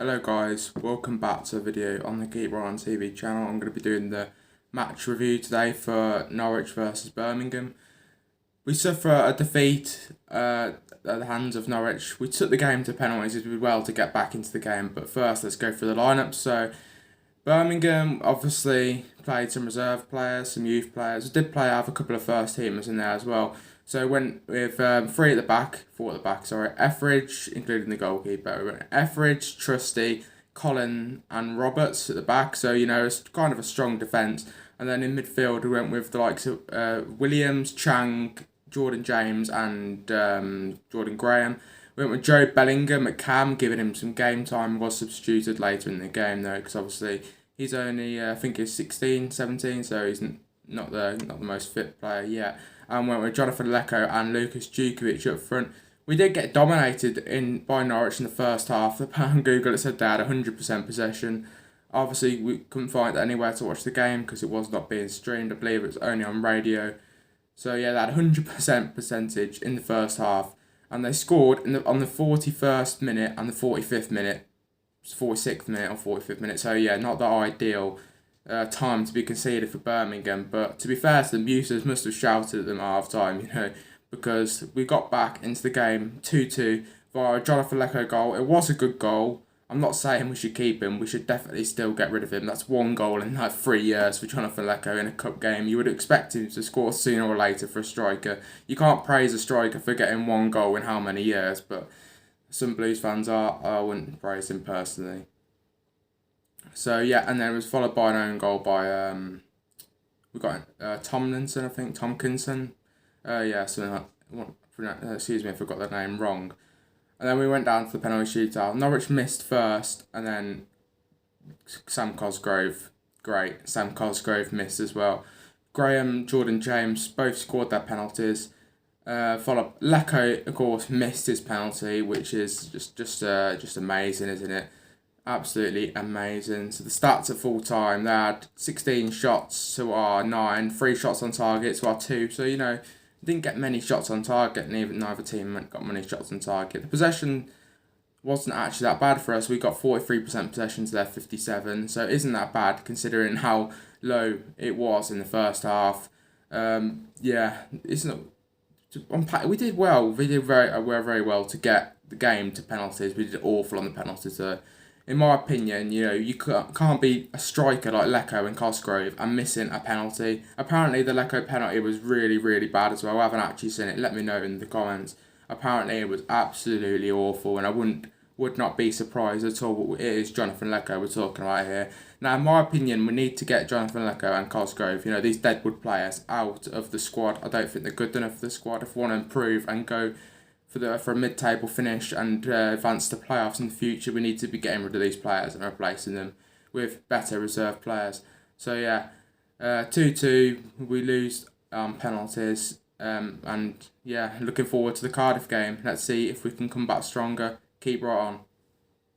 Hello guys, welcome back to a video on the Keep Right On TV channel. I'm going to be doing the match review today for Norwich versus Birmingham. We suffer a defeat at the hands of Norwich. We took the game to penalties. It did well to get back into the game, but first let's go through the lineup. So Birmingham obviously played some reserve players, some youth players. We did have a couple of first teamers in there as well. So we went with four at the back, Etheridge, including the goalkeeper. We went Etheridge, Trusty, Colin and Roberts at the back. So, it's kind of a strong defence. And then in midfield, we went with the likes of Williams, Chang, Jordan James and Jordan Graham. We went with Joe Bellingham at Cam, giving him some game time. Was substituted later in the game though, because obviously he's only, I think he's 16, 17, so he's not the most fit player yet. And went with Jonathan LEKO and Lucas Djukovic up front. We did get dominated by Norwich in the first half. On Google it said they had 100% possession. Obviously we couldn't find anywhere to watch the game because it was not being streamed. I believe it was only on radio. So yeah, they had 100% percentage in the first half. And they scored on the 41st minute and the 45th minute. 46th minute or 45th minute. So yeah, not the ideal time to be conceded for Birmingham, but to be fair to them, users must have shouted at them at half time, because we got back into the game 2-2 via a Jonathan LEKO goal. It was a good goal. I'm not saying we should keep him, we should definitely still get rid of him. That's one goal in like 3 years for Jonathan LEKO in a cup game. You would expect him to score sooner or later for a striker. You can't praise a striker for getting one goal in how many years, but some Blues fans are. I wouldn't praise him personally. So yeah, and then it was followed by an own goal by we got Tomlinson, I think Tomkinson, yeah, something like, excuse me if I got the name wrong. And then we went down to the penalty shootout. Norwich missed first, and then Sam COSGROVE missed as well. Graham, Jordan James both scored their penalties. Followed LEKO, of course, missed his penalty, which is just amazing, isn't it? Absolutely amazing. So the stats at full time, they had 16 shots to our 9, 3 shots on target to our 2. So, didn't get many shots on target, and neither team got many shots on target. The possession wasn't actually that bad for us. We got 43% possession to their 57, so it isn't that bad considering how low it was in the first half. Yeah, it's not. We did well. We did very well to get the game to penalties. We did awful on the penalties. So, in my opinion, you can't be a striker like LEKO and COSGROVE and missing a penalty. Apparently, the LEKO penalty was really, really bad as well. I haven't actually seen it. Let me know in the comments. Apparently, it was absolutely awful, and I would not be surprised at all. It is Jonathan LEKO we're talking about here. Now, in my opinion, we need to get Jonathan LEKO and COSGROVE, these deadwood players, out of the squad. I don't think they're good enough for the squad. If we want to improve and go for a mid-table finish and advance to playoffs in the future, we need to be getting rid of these players and replacing them with better reserve players. So yeah, 2-2, we lose penalties, and yeah, looking forward to the Cardiff game. Let's see if we can come back stronger. Keep right on.